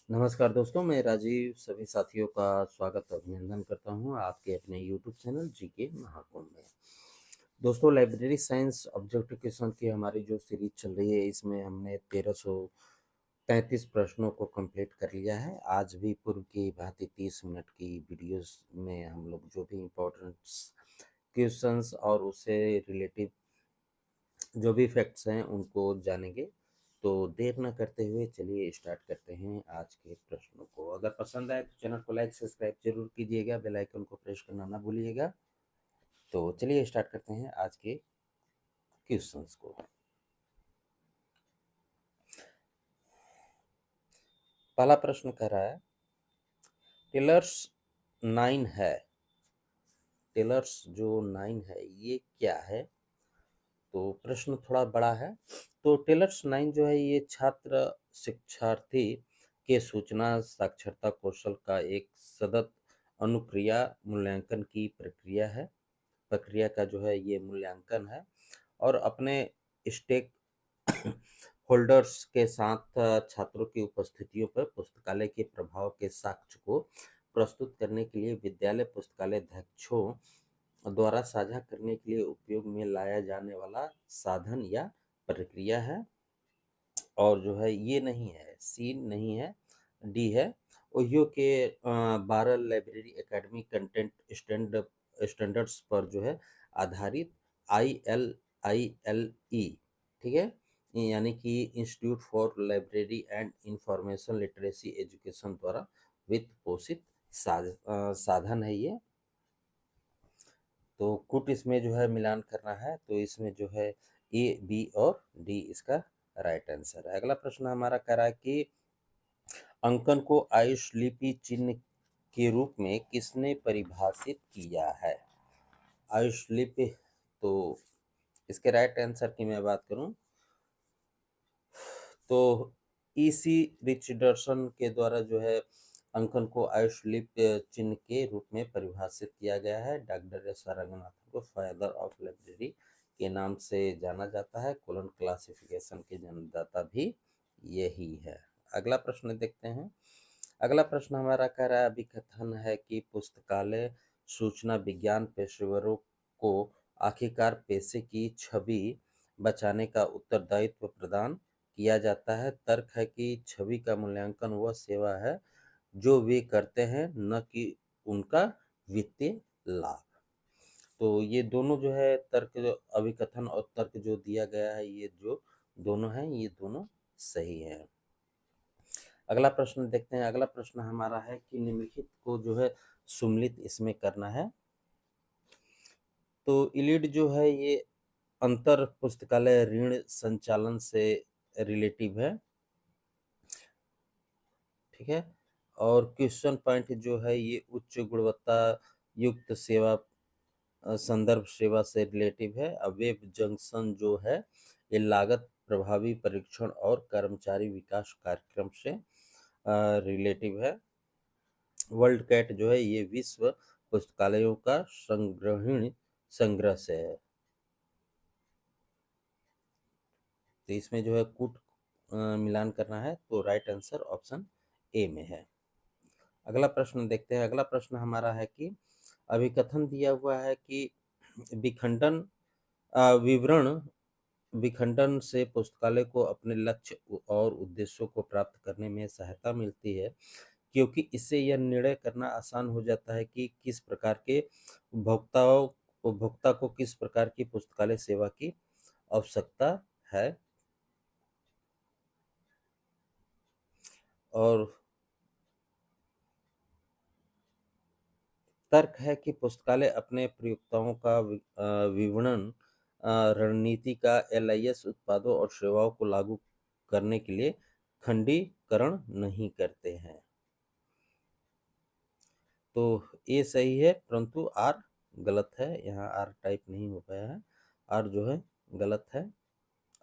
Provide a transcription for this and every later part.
नमस्कार दोस्तों, मैं राजीव सभी साथियों का स्वागत और अभिनंदन करता हूँ आपके अपने यूट्यूब चैनल जीके महाकुंभ में। दोस्तों, लाइब्रेरी साइंस ऑब्जेक्टिव क्वेश्चन की हमारी जो सीरीज चल रही है, इसमें हमने 1333 प्रश्नों को कंप्लीट कर लिया है। आज भी पूर्व की भांति 30 मिनट की वीडियोस में हम लोग जो भी इम्पोर्टेंट क्वेश्चंस और उससे रिलेटिव जो भी फैक्ट्स हैं उनको जानेंगे। तो देर न करते हुए चलिए स्टार्ट करते हैं आज के प्रश्नों को। अगर पसंद आए तो चैनल को लाइक सब्सक्राइब जरूर कीजिएगा, बेल आइकन को प्रेस करना ना भूलिएगा। तो चलिए स्टार्ट करते हैं आज के क्वेश्चंस को। पहला प्रश्न कह रहा है, टेलर्स 9 है, टेलर्स जो 9 है ये क्या है? तो प्रश्न थोड़ा बड़ा है। तो टेलर्स 9 जो है ये छात्र शिक्षार्थी के सूचना साक्षरता कौशल का एक सतत अनुक्रिया मूल्यांकन की प्रक्रिया है। प्रक्रिया का जो है ये मूल्यांकन है और अपने स्टेक होल्डर्स के साथ छात्रों की उपस्थितियों पर पुस्तकालय के प्रभाव के साक्ष्य को प्रस्तुत करने के लिए विद्यालय पुस्तकालय अध्यक्षों द्वारा साझा करने के लिए उपयोग में लाया जाने वाला साधन या प्रक्रिया है। और जो है ये नहीं है, सी नहीं है, डी है। ओहियो के 12 लाइब्रेरी एकेडमी कंटेंट स्टैंडर्ड्स पर जो है आधारित ILI ठीक है, यानी कि institute for library and information literacy education द्वारा वित्त पोषित साधन है ये। तो कुट इसमें जो है मिलान करना है, तो इसमें जो है ए, बी और डी इसका राइट आंसर है। अगला प्रश्न हमारा कह रहा है कि अंकन को आयुषलिपि चिन्ह के रूप में किसने परिभाषित किया है? आयुषलिपि, तो इसके राइट आंसर की मैं बात करूं तो ईसी रिचर्डसन के द्वारा जो है अंकन को आयुषलिपि चिन्ह के रूप में परिभाषित किया गया है। डॉक्टर एस आर रंगनाथन को फादर ऑफ लाइब्रेरी के नाम से जाना जाता है। कोलन क्लासिफिकेशन के जन्मदाता भी यही है। अगला प्रश्न देखते हैं। अगला प्रश्न हमारा कह रहा है, अभिकथन है कि पुस्तकालय सूचना विज्ञान पेशेवरों को आखिरकार पेशे की छवि बचाने का उत्तरदायित्व प्रदान किया जाता है। तर्क है कि छवि का मूल्यांकन वह सेवा है जो वे करते हैं, न कि उनका वित्तीय लाभ। तो ये दोनों जो है तर्क, जो अभिकथन और तर्क जो दिया गया है, ये जो दोनों हैं ये दोनों सही है। अगला प्रश्न देखते हैं। अगला प्रश्न हमारा है कि निम्नलिखित को जो है सुम्मिलित इसमें करना है। तो इलिड जो है ये अंतर पुस्तकालय ऋण संचालन से रिलेटिव है, ठीक है। और क्वेश्चन पॉइंट जो है ये उच्च गुणवत्ता युक्त सेवा संदर्भ सेवा से रिलेटिव है। अब वेब जंक्शन जो है ये लागत प्रभावी परीक्षण और कर्मचारी विकास कार्यक्रम से रिलेटिव है। वर्ल्ड कैट जो है ये विश्व पुस्तकालयों का संग्रहण संग्रह से है। तो इसमें जो है कूट मिलान करना है, तो राइट आंसर ऑप्शन ए में है। अगला प्रश्न देखते हैं। अगला प्रश्न हमारा है कि अभिकथन दिया हुआ है कि विखंडन विवरण विखंडन से पुस्तकालय को अपने लक्ष्य और उद्देश्यों को प्राप्त करने में सहायता मिलती है, क्योंकि इससे यह निर्णय करना आसान हो जाता है कि किस प्रकार के उपभोक्ता को किस प्रकार की पुस्तकालय सेवा की आवश्यकता है। और तर्क है कि पुस्तकालय अपने प्रयोक्ताओं का विपणन रणनीति का LIS उत्पादों और सेवाओं को लागू करने के लिए खंडीकरण नहीं करते हैं। तो ए सही है, परंतु आर गलत है। यहाँ आर टाइप नहीं हो पाया है, आर जो है गलत है।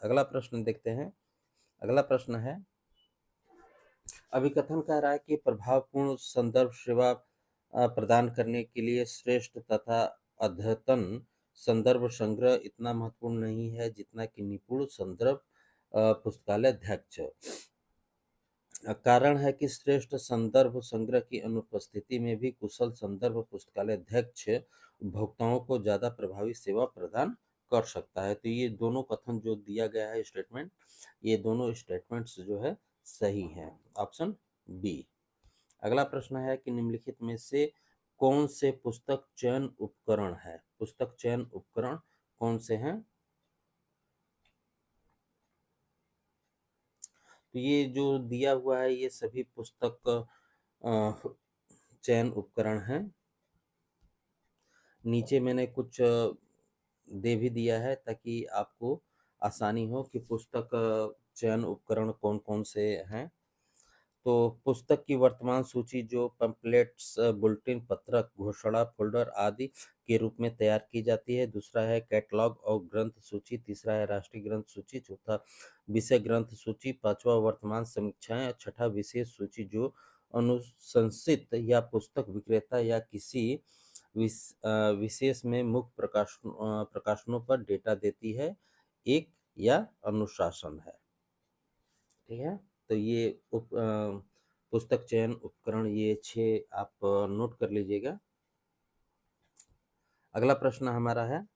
अगला प्रश्न देखते हैं। अगला प्रश्न है, अभिकथन कह रहा है कि प्रभावपूर्ण संदर्भ सेवा प्रदान करने के लिए श्रेष्ठ तथा अद्यतन संदर्भ संग्रह इतना महत्वपूर्ण नहीं है जितना कि निपुण संदर्भ पुस्तकालय अध्यक्ष कारण है कि श्रेष्ठ संदर्भ संग्रह की अनुपस्थिति में भी कुशल संदर्भ पुस्तकालय अध्यक्ष उपभोक्ताओं को ज्यादा प्रभावी सेवा प्रदान कर सकता है। तो ये दोनों कथन जो दिया गया है स्टेटमेंट, ये दोनों स्टेटमेंट्स जो है सही हैं। Option B. अगला प्रश्न है कि निम्नलिखित में से कौन से पुस्तक चयन उपकरण है? पुस्तक चयन उपकरण कौन से हैं? तो ये जो दिया हुआ है ये सभी पुस्तक चयन उपकरण हैं। नीचे मैंने कुछ दे भी दिया है ताकि आपको आसानी हो कि पुस्तक चयन उपकरण कौन कौन से हैं। तो पुस्तक की वर्तमान सूची जो पैम्पलेट्स, बुलेटिन, पत्रक, घोषणा, फोल्डर आदि के रूप में तैयार की जाती है। दूसरा है कैटलॉग और ग्रंथ सूची। तीसरा है राष्ट्रीय ग्रंथ सूची। चौथा विषय ग्रंथ सूची। पांचवा वर्तमान समीक्षाएं। और छठा विशेष सूची जो अनुशंसित या पुस्तक विक्रेता या किसी विशेष में मुख्य प्रकाशनों पर डेटा देती है। एक या अनुशासन है। ठीक है। तो ये पुस्तक चयन उपकरण ये 6 आप नोट कर लीजिएगा। अगला प्रश्न हमारा है,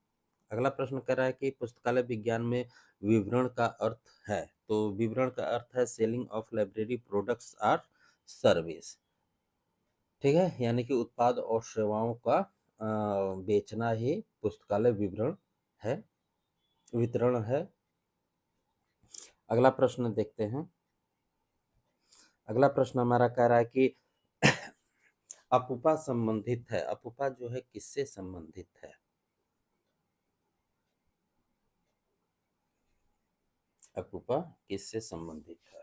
अगला प्रश्न कह रहा है कि पुस्तकालय विज्ञान में विवरण का अर्थ है। तो विवरण का अर्थ है selling of library products or service. ठीक है, यानी कि उत्पाद और सेवाओं का बेचना ही पुस्तकालय विवरण है, वितरण है। अगला प्रश्न देखते हैं। अगला प्रश्न हमारा कह रहा है कि अपूपा संबंधित है। अपूपा जो है किससे संबंधित है? अपूपा किससे संबंधित है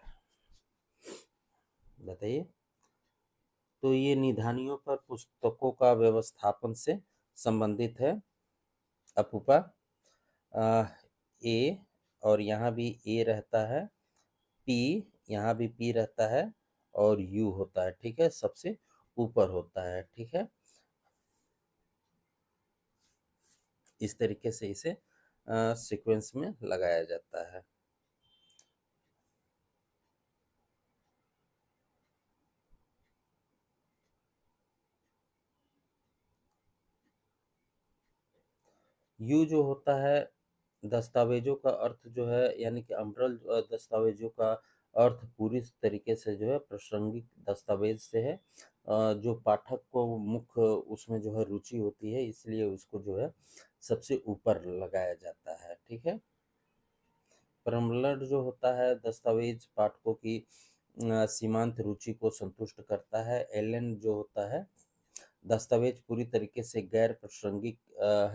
बताइए। तो ये निधानियों पर पुस्तकों का व्यवस्थापन से संबंधित है अपूपा। ए, और यहाँ भी ए रहता है, पी, यहाँ भी पी रहता है, और यू होता है। ठीक है, सबसे ऊपर होता है। ठीक है, इस तरीके से इसे सीक्वेंस में लगाया जाता है। यू जो होता है दस्तावेजों का अर्थ जो है, यानी कि अम्बरल दस्तावेजों का अर्थ पूरी तरीके से जो है प्रासंगिक दस्तावेज से है। जो पाठक को मुख्य उसमें जो है रुचि होती है, इसलिए उसको जो है सबसे ऊपर लगाया जाता है। ठीक है। प्रमलड जो होता है दस्तावेज पाठकों की सीमांत रुचि को संतुष्ट करता है। एलन जो होता है दस्तावेज पूरी तरीके से गैर प्रासंगिक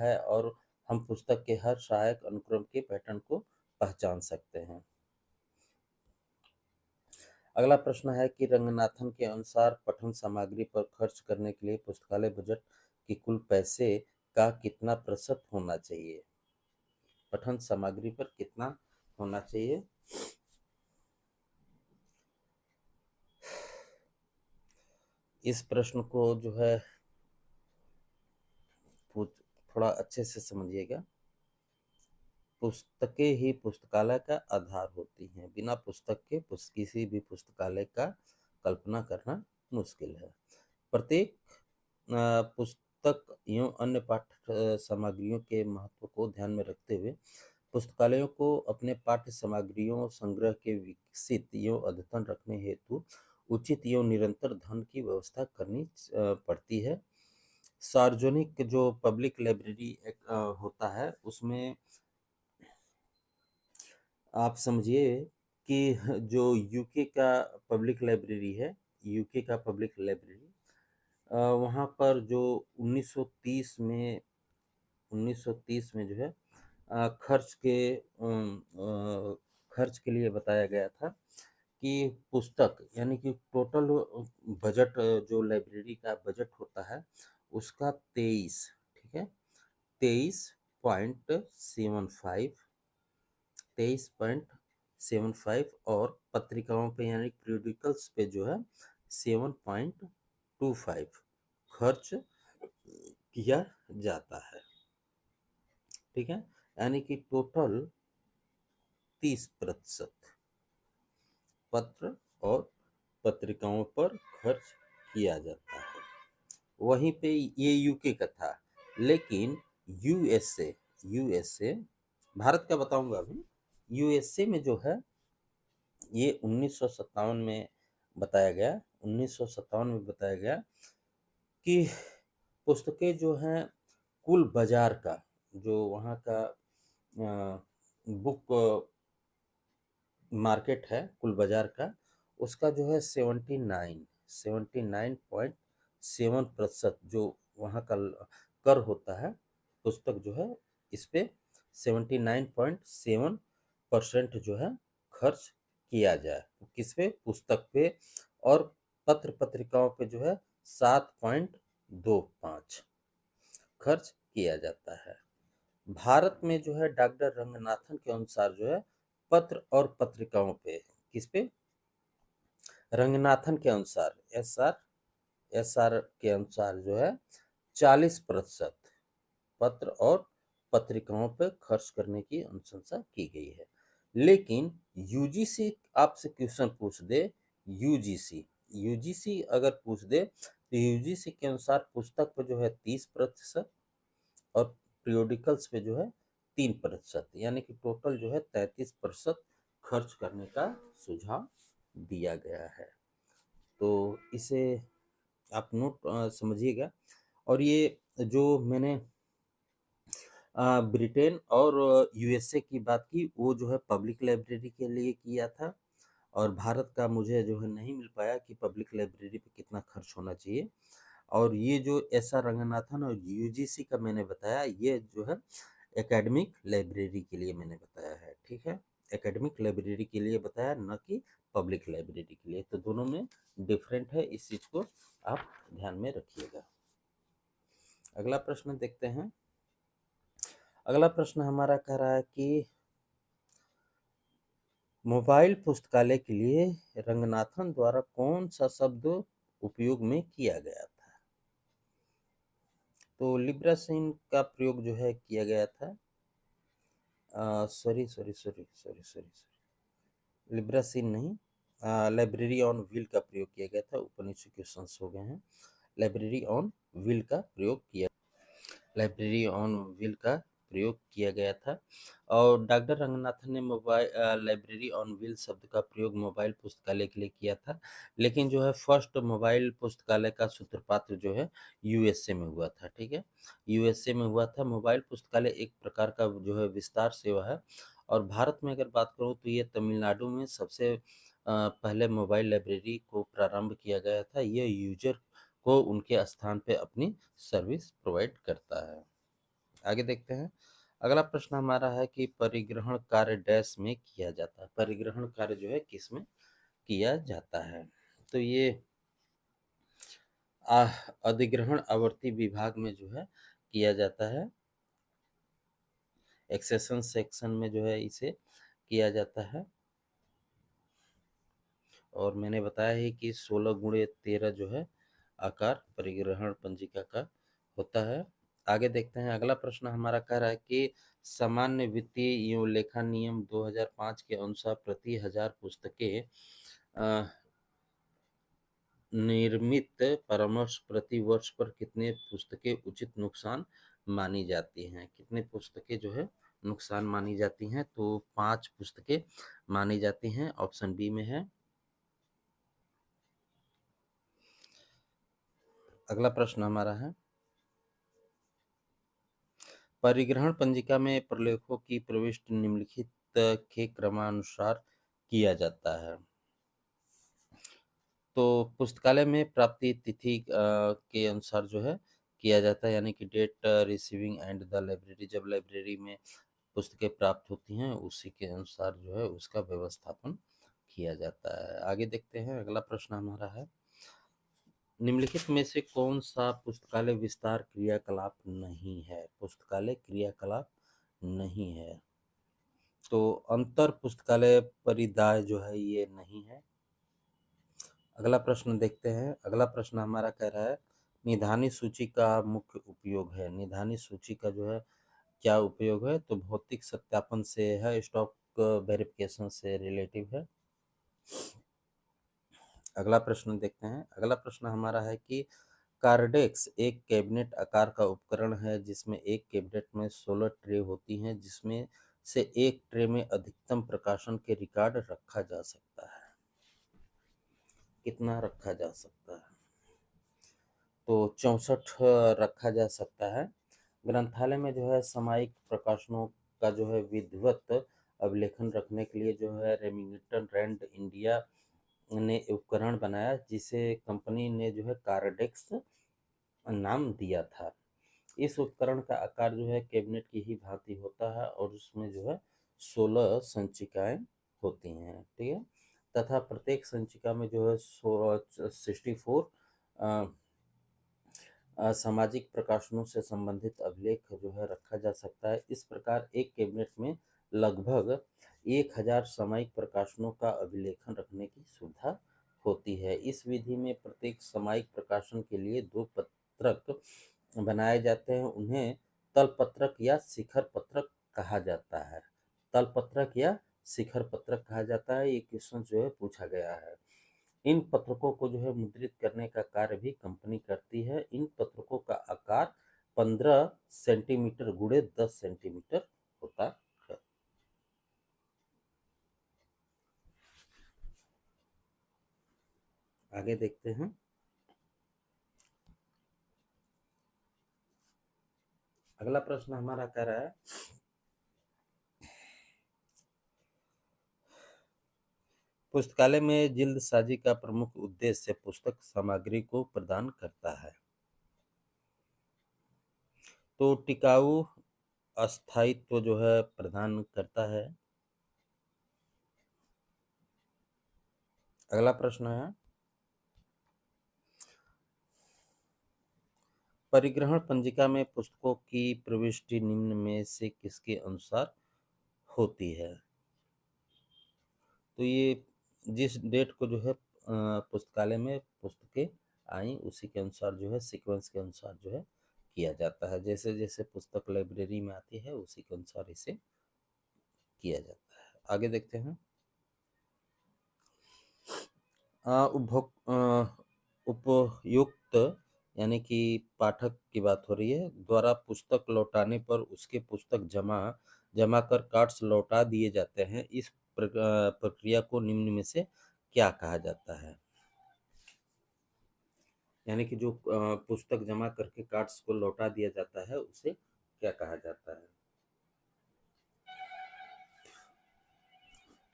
है और हम पुस्तक के हर सहायक अनुक्रम के पैटर्न को पहचान सकते हैं। अगला प्रश्न है कि रंगनाथन के अनुसार पठन सामग्री पर खर्च करने के लिए पुस्तकालय बजट की कुल पैसे का कितना प्रतिशत होना चाहिए? पठन सामग्री पर कितना होना चाहिए? इस प्रश्न को जो है थोड़ा अच्छे से समझिएगा। पुस्तकें ही पुस्तकालय का आधार होती हैं। बिना पुस्तक के किसी भी पुस्तकालय का कल्पना करना मुश्किल है। प्रत्येक पुस्तक एवं अन्य पाठ्य सामग्रियों के महत्व को ध्यान में रखते हुए पुस्तकालयों को अपने पाठ्य सामग्रियों संग्रह के विकसित एवं अद्यतन रखने हेतु उचित एवं निरंतर धन की व्यवस्था करनी पड़ती है। सार्वजनिक जो पब्लिक लाइब्रेरी होता है उसमें आप समझिए कि जो यूके का पब्लिक लाइब्रेरी है, यूके का पब्लिक लाइब्रेरी वहाँ पर जो 1930 में 1930 में जो है खर्च के खर्च के लिए बताया गया था कि पुस्तक यानी कि टोटल बजट जो लाइब्रेरी का बजट होता है उसका 23, ठीक है, 23.75 23.75 और पत्रिकाओं पे यानी पीरियडिकल्स पे जो है 7.25 खर्च किया जाता है। ठीक है, यानी कि टोटल 30% पत्र और पत्रिकाओं पर खर्च किया जाता है। वहीं पे ये यूके का था, लेकिन यूएसए यूएसए भारत का बताऊंगा अभी। यूएसए में जो है ये 1957 में बताया गया 1957 में बताया गया कि पुस्तकें जो हैं कुल बाजार का, जो वहाँ का बुक मार्केट है कुल बाजार का, उसका जो है 79.7% जो वहाँ का कर होता है, पुस्तक जो है इस पे 79.7% जो है खर्च किया जाए। किस पे? पुस्तक पे। और पत्र पत्रिकाओं पे जो है 7.25 खर्च किया जाता है। भारत में जो है डॉक्टर रंगनाथन के अनुसार जो है पत्र और पत्रिकाओं पे, किस पे? रंगनाथन के अनुसार, एस आर के अनुसार जो है 40% पत्र और पत्रिकाओं पर खर्च करने की अनुशंसा की गई है। लेकिन यूजीसी आपसे क्वेश्चन पूछ दे, यूजीसी यूजीसी अगर पूछ दे तो यूजीसी के अनुसार पुस्तक पर जो है 30% और पीरियोडिकल्स पे जो है 3%, यानी कि टोटल जो है 33% खर्च करने का सुझाव दिया गया है। तो इसे आप नोट समझिएगा। और ये जो मैंने ब्रिटेन और यूएसए की बात की, वो जो है पब्लिक लाइब्रेरी के लिए किया था। और भारत का मुझे जो है नहीं मिल पाया कि पब्लिक लाइब्रेरी पे कितना खर्च होना चाहिए। और ये जो एस आर रंगनाथन और यूजीसी का मैंने बताया, ये जो है एकेडमिक लाइब्रेरी के लिए मैंने बताया है, ठीक है। एकेडमिक लाइब्रेरी के लिए बताया, न कि पब्लिक लाइब्रेरी के लिए। तो दोनों में डिफरेंट है, इस चीज़ को आप ध्यान में रखिएगा। अगला प्रश्न देखते हैं। अगला प्रश्न हमारा कह रहा है कि मोबाइल पुस्तकालय के लिए रंगनाथन द्वारा कौन सा शब्द उपयोग में किया गया था? तो लिब्रासिन का प्रयोग जो है किया गया था। Sorry sorry sorry sorry sorry sorry, लिब्रासिन नहीं, लाइब्रेरी ऑन व्हील का प्रयोग किया गया था। ऊपर नीचे क्वेश्चंस हो गए हैं। लाइब्रेरी ऑन व्हील का प्रयोग किया लाइब्रेरी ऑन व्हील का प्रयोग किया गया था। और डॉक्टर रंगनाथन ने लाइब्रेरी ऑन व्हील शब्द का प्रयोग मोबाइल पुस्तकालय के लिए किया था। लेकिन जो है फर्स्ट मोबाइल पुस्तकालय का सूत्रपात जो है यूएसए में हुआ था, ठीक है। यूएसए में हुआ था। मोबाइल पुस्तकालय एक प्रकार का जो है विस्तार सेवा है। और भारत में अगर बात करूँ तो ये तमिलनाडु में सबसे पहले मोबाइल लाइब्रेरी को प्रारंभ किया गया था। ये यूजर को उनके स्थान पे अपनी सर्विस प्रोवाइड करता है। आगे देखते हैं। अगला प्रश्न हमारा है कि परिग्रहण कार्य डैश में किया जाता है। परिग्रहण कार्य जो है किस में किया जाता है? तो ये अधिग्रहण आवर्ती विभाग में जो है किया जाता है। एक्सेशन सेक्शन में जो है इसे किया जाता है। और मैंने बताया है कि 16x13 जो है आकार परिग्रहण पंजिका का होता है। आगे देखते हैं। अगला प्रश्न हमारा कह रहा है कि सामान्य वित्तीय एवं लेखा नियम 2005 के अनुसार प्रति 1000 पुस्तकें निर्मित परामर्श प्रति वर्ष पर कितने पुस्तकें उचित नुकसान मानी जाती हैं? कितने पुस्तकें जो है नुकसान मानी जाती हैं? तो 5 पुस्तकें मानी जाती हैं। ऑप्शन बी में है। अगला प्रश्न हमारा है, परिग्रहण पंजिका में प्रलेखों की प्रविष्टि निम्नलिखित के क्रमानुसार किया जाता है। तो पुस्तकालय में प्राप्ति तिथि के अनुसार जो है किया जाता है, यानी कि date receiving and the library, जब लाइब्रेरी में पुस्तकें प्राप्त होती हैं उसी के अनुसार जो है उसका व्यवस्थापन किया जाता है। आगे देखते हैं। अगला प्रश्न हमारा है, निम्नलिखित में से कौन सा पुस्तकालय विस्तार क्रियाकलाप नहीं है? पुस्तकालय क्रियाकलाप नहीं है। तो अंतर पुस्तकालय परिदाय जो है ये नहीं है। अगला प्रश्न देखते हैं। अगला प्रश्न हमारा कह रहा है, निधानी सूची का मुख्य उपयोग है। निधानी सूची का जो है क्या उपयोग है? तो भौतिक सत्यापन से है, स्टॉक वेरिफिकेशन से रिलेटिव है। अगला प्रश्न देखते हैं। अगला प्रश्न हमारा है कि कार्डेक्स एक कैबिनेट आकार का उपकरण है जिसमें एक कैबिनेट में 16 ट्रे होती हैं, जिसमें से एक ट्रे में अधिकतम प्रकाशन के रिकॉर्ड रखा जा सकता है। कितना रखा जा सकता है? तो 64 रखा जा सकता है। ग्रंथालय में जो है सामयिक प्रकाशनों का जो है विधिवत अभिलेखन रखने के लिए जो है रेमिंगटन रैंड इंडिया ने उपकरण बनाया, जिसे कंपनी ने जो है कार्डेक्स नाम दिया था। इस उपकरण का आकार जो है कैबिनेट की ही भांति होता है और उसमें जो है 16 संचिकाएं होती हैं, ठीक है। तथा प्रत्येक संचिका में जो है 64 सामाजिक प्रकाशनों से संबंधित अभिलेख जो है रखा जा सकता है। इस प्रकार एक कैबिनेट में लगभग 1000 सामयिक प्रकाशनों का अभिलेखन रखने की सुविधा होती है। इस विधि में प्रत्येक सामयिक प्रकाशन के लिए 2 पत्रक बनाए जाते हैं। उन्हें तलपत्रक या शिखर पत्रक कहा जाता है। तलपत्रक या शिखर पत्रक कहा जाता है। ये क्वेश्चन जो है पूछा गया है। इन पत्रकों को जो है मुद्रित करने का कार्य भी कंपनी करती है। इन पत्रकों का आकार 15 सेंटीमीटर गुणे 10 सेंटीमीटर होता है। आगे देखते हैं। अगला प्रश्न हमारा कह रहा है पुस्तकालय में जिल्दसाजी का प्रमुख उद्देश्य पुस्तक सामग्री को प्रदान करता है। तो टिकाऊ अस्थायित्व जो है प्रदान करता है। अगला प्रश्न है परिग्रहण पंजिका में पुस्तकों की प्रविष्टि निम्न में से किसके अनुसार होती है? तो ये जिस डेट को जो है पुस्तकालय में पुस्तकें आई उसी के अनुसार जो है सीक्वेंस के अनुसार जो है किया जाता है। जैसे जैसे पुस्तक लाइब्रेरी में आती है उसी के अनुसार इसे किया जाता है। आगे देखते हैं। उपयुक्त यानी कि पाठक की बात हो रही है द्वारा पुस्तक लौटाने पर उसके पुस्तक जमा कर कार्ड्स लौटा दिए जाते हैं। इस प्रक्रिया को निम्न में से क्या कहा जाता है? यानी कि जो पुस्तक जमा करके कार्ड्स को लौटा दिया जाता है उसे क्या कहा जाता है?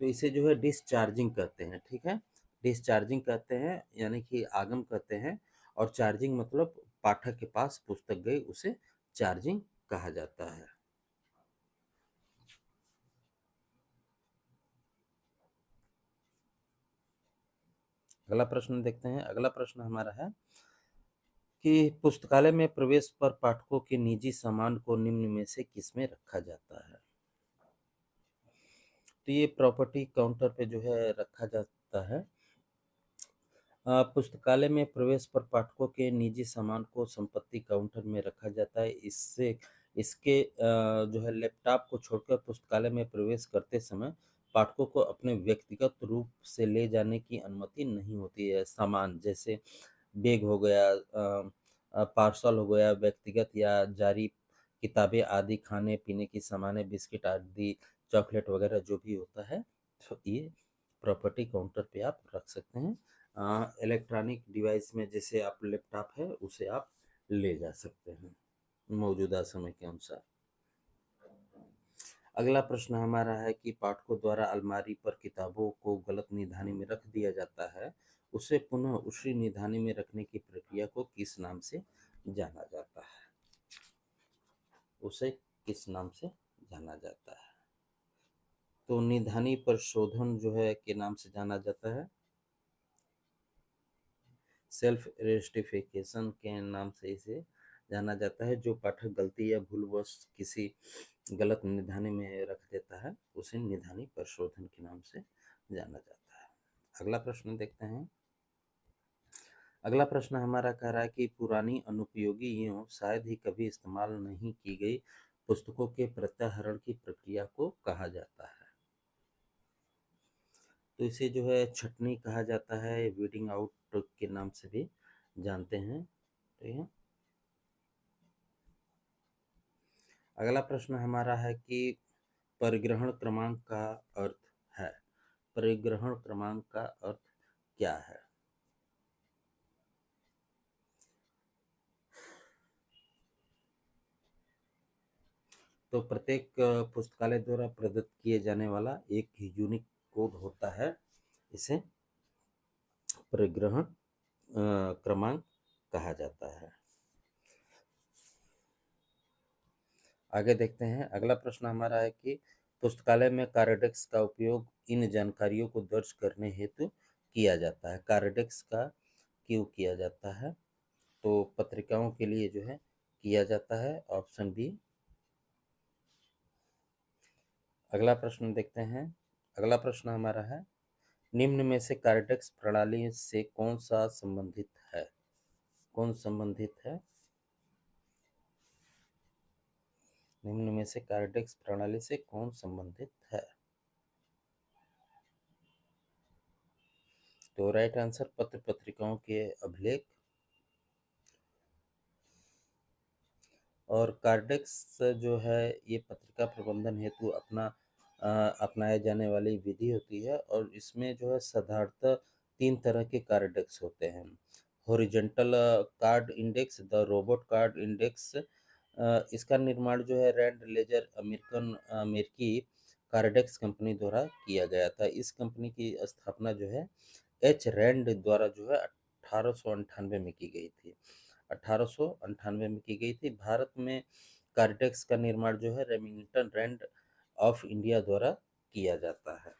तो इसे जो है डिस्चार्जिंग कहते हैं, ठीक है। डिस्चार्जिंग कहते हैं यानी कि आगम कहते हैं, और चार्जिंग मतलब पाठक के पास पुस्तक गई उसे चार्जिंग कहा जाता है। अगला प्रश्न देखते हैं। अगला प्रश्न हमारा है कि पुस्तकालय में प्रवेश पर पाठकों के निजी सामान को निम्न में से किसमें रखा जाता है? तो ये प्रॉपर्टी काउंटर पे जो है रखा जाता है। पुस्तकालय में प्रवेश पर पाठकों के निजी सामान को संपत्ति काउंटर में रखा जाता है। इससे इसके जो है लैपटॉप को छोड़कर पुस्तकालय में प्रवेश करते समय पाठकों को अपने व्यक्तिगत रूप से ले जाने की अनुमति नहीं होती है। सामान जैसे बैग हो गया, पार्सल हो गया, व्यक्तिगत या जारी किताबें आदि, खाने पीने की सामानें, बिस्किट आदि, चॉकलेट वगैरह जो भी होता है, तो ये प्रॉपर्टी काउंटर पे आप रख सकते हैं। इलेक्ट्रॉनिक डिवाइस में जैसे आप लैपटॉप है उसे आप ले जा सकते हैं मौजूदा समय के अनुसार। अगला प्रश्न हमारा है कि पाठकों द्वारा अलमारी पर किताबों को गलत निधानी में रख दिया जाता है, उसे पुनः उसी निधानी में रखने की प्रक्रिया को किस नाम से जाना जाता है? उसे किस नाम से जाना जाता है? तो निधानी परिशोधन जो है के नाम से जाना जाता है। सेल्फ रेस्टिफिकेशन के नाम से इसे जाना जाता है। जो पाठक गलती या भूलवश किसी गलत निधानी में रख देता है उसे निधानी परिशोधन के नाम से जाना जाता है। अगला प्रश्न देखते हैं। अगला प्रश्न हमारा कह रहा है कि पुरानी अनुपयोगी एवं शायद ही कभी इस्तेमाल नहीं की गई पुस्तकों के प्रत्याहरण की प्रक्रिया को कहा जाता है। तो इसे जो है छँटनी कहा जाता है, वीडिंग आउट के नाम से भी जानते हैं। ठीक है। अगला प्रश्न हमारा है कि परिग्रहण क्रमांक का अर्थ है। परिग्रहण क्रमांक का अर्थ क्या है? तो प्रत्येक पुस्तकालय द्वारा प्रदत्त किए जाने वाला एक यूनिक कोड होता है। इसे परिग्रहण क्रमांक कहा जाता है। आगे देखते हैं। अगला प्रश्न हमारा है कि पुस्तकालय में कार्डेक्स का उपयोग इन जानकारियों को दर्ज करने हेतु किया जाता है। कार्डेक्स का क्यों किया जाता है? तो पत्रिकाओं के लिए जो है किया जाता है। Option B. अगला प्रश्न देखते हैं। अगला प्रश्न हमारा है, निम्न में से कार्डेक्स प्रणाली से कौन सा संबंधित है? कौन संबंधित है? निम्न में से कार्डेक्स प्रणाली से कौन संबंधित है? तो राइट आंसर पत्र पत्रिकाओं के अभिलेख। और कार्डेक्स जो है ये पत्रिका प्रबंधन हेतु अपनाए जाने वाली विधि होती है और इसमें जो है साधारणतः 3 तरह के कार्डेक्स होते हैं। Horizontal card index, the robot card index. इसका निर्माण जो है रैंड लेजर अमेरिकी कार्डेक्स कंपनी द्वारा किया गया था। इस कंपनी की स्थापना जो है एच रैंड द्वारा जो है 1898 में की गई थी। 1898 में की गई थी। भारत में कार्डेक्स का निर्माण जो है रेमिंगटन रैंड ऑफ इंडिया द्वारा किया जाता है।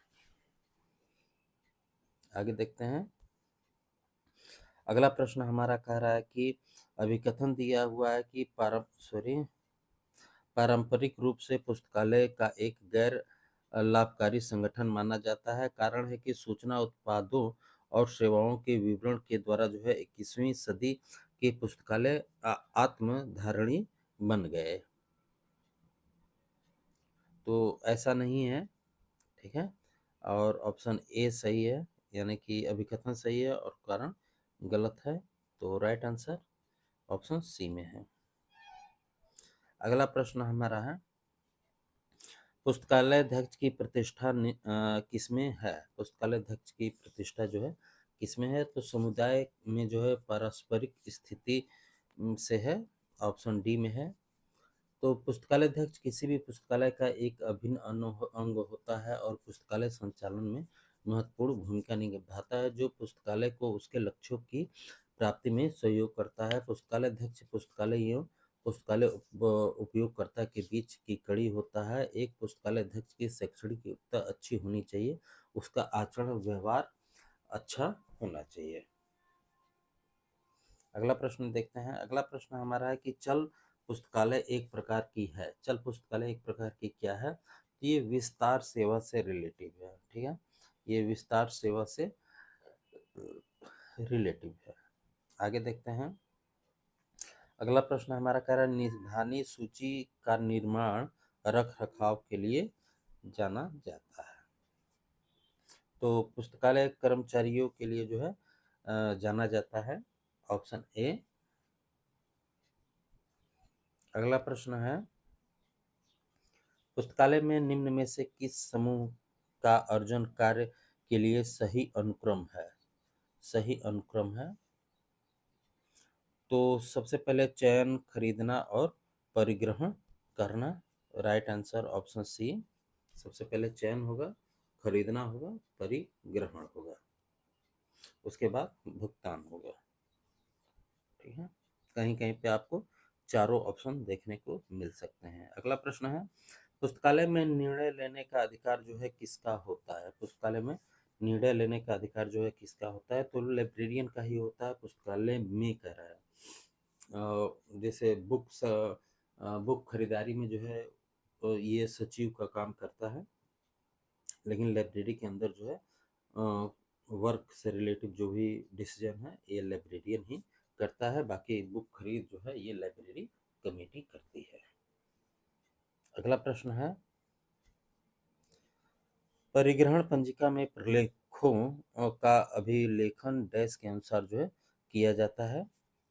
आगे देखते हैं। अगला प्रश्न हमारा कह रहा है कि अभिकथन दिया हुआ है कि पारंपरिक रूप से पुस्तकालय का एक गैर लाभकारी संगठन माना जाता है। कारण है कि सूचना उत्पादों और सेवाओं के विवरण के द्वारा जो है 21वीं सदी के पुस्तकालय आत्मधारणी बन गए। तो ऐसा नहीं है। ठीक है। और ऑप्शन ए सही है, यानी कि अभिकथन सही है और कारण गलत है। तो राइट आंसर ऑप्शन सी में है। अगला प्रश्न हमारा है, पुस्तकालय अध्यक्ष की प्रतिष्ठा किसमें है? पुस्तकालय अध्यक्ष की प्रतिष्ठा जो है किसमें है? तो समुदाय में जो है पारस्परिक स्थिति से है। ऑप्शन डी में है। तो पुस्तकालय अध्यक्ष किसी भी पुस्तकालय का एक अभिन्न अंग होता है और पुस्तकालय संचालन में महत्वपूर्ण भूमिका निभाता है, जो पुस्तकालय को उसके लक्ष्यों की प्राप्ति में सहयोग करता है। पुस्तकालय अध्यक्ष पुस्तकालय एवं पुस्तकालय उपयोगकर्ता के बीच की कड़ी होता है। एक पुस्तकालय अध्यक्ष की शैक्षणिक योग्यता अच्छी होनी चाहिए, उसका आचरण व्यवहार अच्छा होना चाहिए। अगला प्रश्न देखते हैं। अगला प्रश्न हमारा है कि चल पुस्तकालय एक प्रकार की है। चल पुस्तकालय एक प्रकार की क्या है? तो ये विस्तार सेवा से रिलेटिव है। ठीक है। ये विस्तार सेवा से रिलेटिव है। आगे देखते हैं। अगला प्रश्न हमारा कह रहा है, निधानी सूची का निर्माण रख रखाव के लिए जाना जाता है। तो पुस्तकालय कर्मचारियों के लिए जो है जाना जाता है। Option A. अगला प्रश्न है, पुस्तकालय में निम्न में से किस समूह का अर्जन कार्य के लिए सही अनुक्रम है? सही अनुक्रम है। तो सबसे पहले चयन, खरीदना और परिग्रहण करना। Right answer option C. सबसे पहले चयन होगा, खरीदना होगा, परिग्रहण होगा, उसके बाद भुगतान होगा। ठीक है। कहीं कहीं पे आपको चारों ऑप्शन देखने को मिल सकते हैं। अगला प्रश्न है, पुस्तकालय में निर्णय लेने का अधिकार जो है किसका होता है? पुस्तकालय में निर्णय लेने का अधिकार जो है किसका होता है? तो लाइब्रेरियन का ही होता है। पुस्तकालय में कह रहा है जैसे बुक खरीदारी में जो है ये सचिव का काम करता है, लेकिन लाइब्रेरी के अंदर जो है वर्क से रिलेटिव जो भी डिसीजन है ये लाइब्रेरियन ही करता है। बाकी बुक खरीद जो है ये लाइब्रेरी कमेटी करती है। अगला प्रश्न है, परिग्रहण पंजिका में प्रलेख लेखों का अभिलेखन डैश के अनुसार जो है किया जाता है।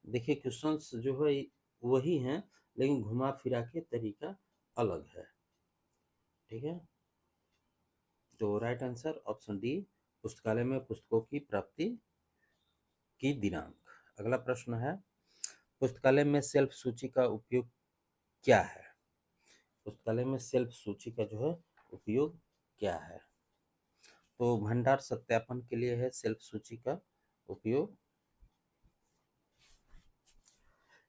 देखिए क्वेश्चंस जो है वही हैं, लेकिन घुमा फिरा के तरीका अलग है। ठीक है, तो राइट आंसर ऑप्शन डी, पुस्तकालय में पुस्तकों की प्राप्ति की दिनांक। अगला प्रश्न है, पुस्तकालय में सेल्फ सूची का उपयोग क्या है? पुस्तकालय में सेल्फ सूची का जो है उपयोग क्या है? तो भंडार सत्यापन के लिए है सेल्फ सूची का उपयोग।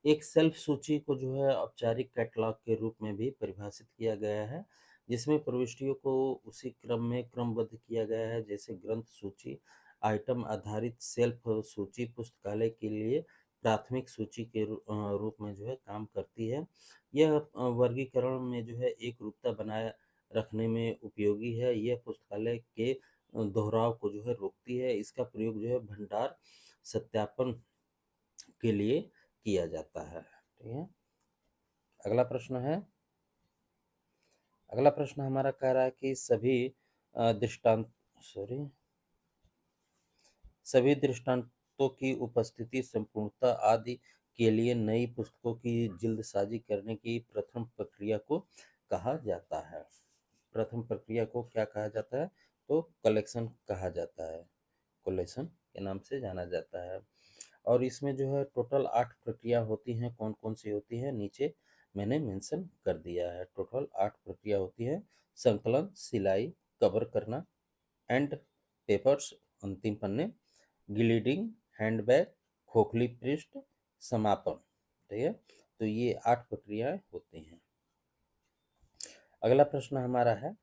एक सेल्फ सूची को जो है औपचारिक कैटलॉग के रूप में भी परिभाषित किया गया है, जिसमें प्रविष्टियों को उसी क्रम में क्रमबद्ध किया गया है जैसे ग्रंथ सूची। आइटम आधारित सेल्फ सूची पुस्तकालय के लिए प्राथमिक सूची के रूप में जो है काम करती है। यह वर्गीकरण में जो है एक रूपता बनाए रखने में उपयोगी है। यह पुस्तकालय के दोहराव को जो है रोकती है। इसका प्रयोग जो है भंडार सत्यापन के लिए किया जाता है। ठीक है, अगला प्रश्न है, अगला प्रश्न हमारा कह रहा है कि दृष्टांत सॉरी सभी दृष्टांतों की उपस्थिति संपूर्णता आदि के लिए नई पुस्तकों की जल्दसाजी करने की प्रथम प्रक्रिया को कहा जाता है। प्रथम प्रक्रिया को क्या कहा जाता है? तो कलेक्शन कहा जाता है, कोलेशन के नाम से जाना जाता है। और इसमें जो है टोटल 8 प्रक्रिया होती हैं। कौन कौन सी होती है नीचे मैंने मेंशन कर दिया है। टोटल 8 प्रक्रिया होती है। संकलन, सिलाई, कवर करना, एंड पेपर्स अंतिम पन्ने, ग्लीडिंग, हैंडबैग, खोखली पृष्ठ, समापन। ठीक है, तो ये 8 प्रक्रियाएं होती हैं। अगला प्रश्न हमारा है,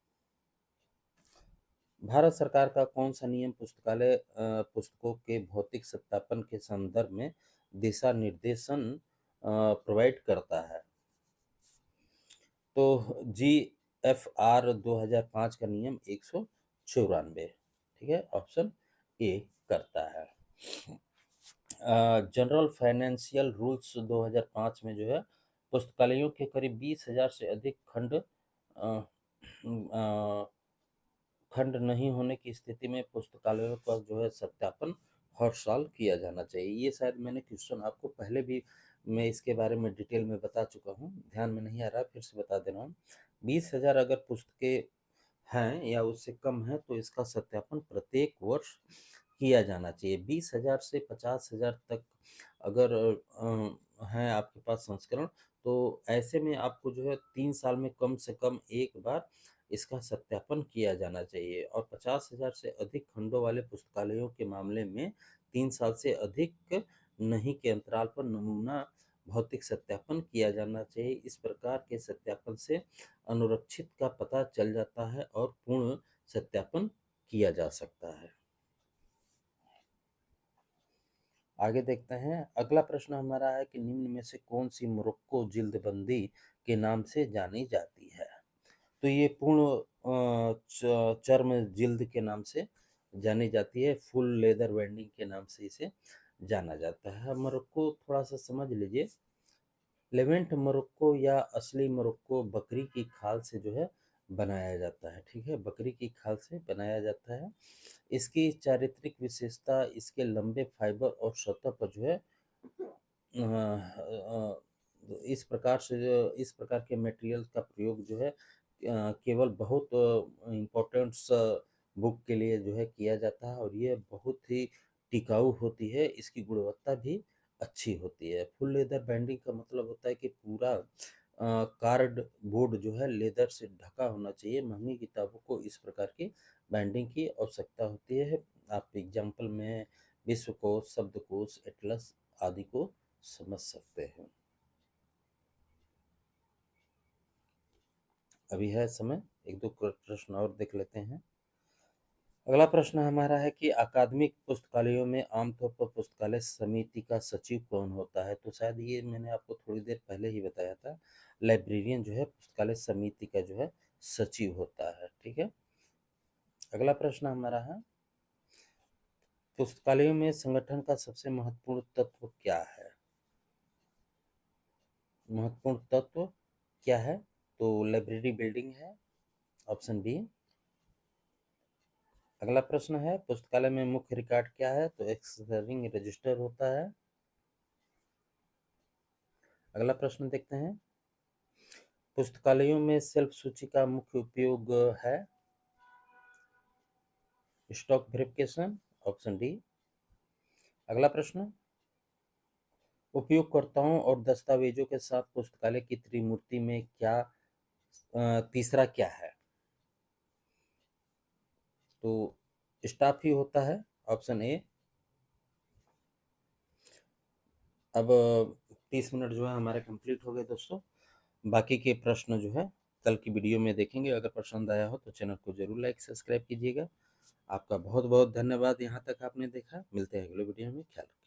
भारत सरकार का कौन सा नियम पुस्तकालय पुस्तकों के भौतिक सत्यापन के संदर्भ में दिशा निर्देशन प्रोवाइड करता है? तो GFR 2005 का नियम 194। ठीक है, ऑप्शन ए करता है। जनरल फाइनेंशियल रूल्स 2005 में जो है पुस्तकालयों के करीब 20,000 से अधिक खंड नहीं होने की स्थिति में पुस्तकालयों का जो है सत्यापन हर साल किया जाना चाहिए। ये शायद मैंने क्वेश्चन आपको पहले भी मैं इसके बारे में डिटेल में बता चुका हूँ, ध्यान में नहीं आ रहा, फिर से बता दे रहा हूँ। 20,000 अगर पुस्तकें हैं या उससे कम है तो इसका सत्यापन प्रत्येक वर्ष किया जाना चाहिए। 20,000 से 50,000 तक अगर हैं आपके पास संस्करण, तो ऐसे में आपको जो है 3 साल में कम से कम एक बार इसका सत्यापन किया जाना चाहिए। और 50,000 से अधिक खंडों वाले पुस्तकालयों के मामले में 3 साल से अधिक नहीं के अंतराल पर नमूना भौतिक सत्यापन किया जाना चाहिए। इस प्रकार के सत्यापन से अनुरक्षित का पता चल जाता है और पूर्ण सत्यापन किया जा सकता है। आगे देखते हैं, अगला प्रश्न हमारा है कि निम्न में से कौन सी मोरक्को जिल्दबंदी के नाम से जानी जाती है? तो ये पूर्ण चर्म जिल्द के नाम से जानी जाती है। फुल लेदर वेंडिंग के नाम से इसे जाना जाता है। मोरक्को थोड़ा सा समझ लीजिए। लेवेंट मोरक्को या असली मोरक्को बकरी की खाल से जो है बनाया जाता है। ठीक है, बकरी की खाल से बनाया जाता है। इसकी चारित्रिक विशेषता इसके लंबे फाइबर और सतह पर जो है इस प्रकार के मटेरियल का प्रयोग जो है केवल बहुत इम्पोर्टेंट्स बुक के लिए जो है किया जाता है और ये बहुत ही टिकाऊ होती है। इसकी गुणवत्ता भी अच्छी होती है। फुल लेदर बैंडिंग का मतलब होता है कि पूरा कार्ड बोर्ड जो है लेदर से ढका होना चाहिए। महंगी किताबों को इस प्रकार की बैंडिंग की आवश्यकता होती है। आप एग्जाम्पल में विश्वकोश, शब्दकोश, एटलस आदि को समझ सकते हैं। अभी है समय, एक दो प्रश्न और देख लेते हैं। अगला प्रश्न हमारा है कि अकादमिक पुस्तकालयों में आमतौर पर पुस्तकालय समिति का सचिव कौन होता है? तो शायद ये मैंने आपको थोड़ी देर पहले ही बताया था। लाइब्रेरियन जो है पुस्तकालय समिति का जो है सचिव होता है। ठीक है, अगला प्रश्न हमारा है, पुस्तकालयों में संगठन का सबसे महत्वपूर्ण तत्व क्या है? महत्वपूर्ण तत्व क्या है? तो लाइब्रेरी बिल्डिंग है, ऑप्शन बी। अगला प्रश्न है, पुस्तकालय में मुख्य रिकॉर्ड क्या है? तो एक्सर्विंग रजिस्टर होता है। अगला प्रश्न देखते हैं, पुस्तकालयों में सेल्फ सूची का मुख्य उपयोग है? Stock verification, option D. अगला प्रश्न, उपयोगकर्ताओं और दस्तावेजों के साथ पुस्तकालय की त्रिमूर्ति में क्या तीसरा क्या है? तो स्टाफ ही होता है, ऑप्शन ए। अब 30 मिनट जो है हमारे कंप्लीट हो गए दोस्तों। बाकी के प्रश्न जो है कल की वीडियो में देखेंगे। अगर पसंद आया हो तो चैनल को जरूर लाइक सब्सक्राइब कीजिएगा। आपका बहुत बहुत धन्यवाद, यहाँ तक आपने देखा। मिलते हैं अगले वीडियो में। ख्याल रखिए।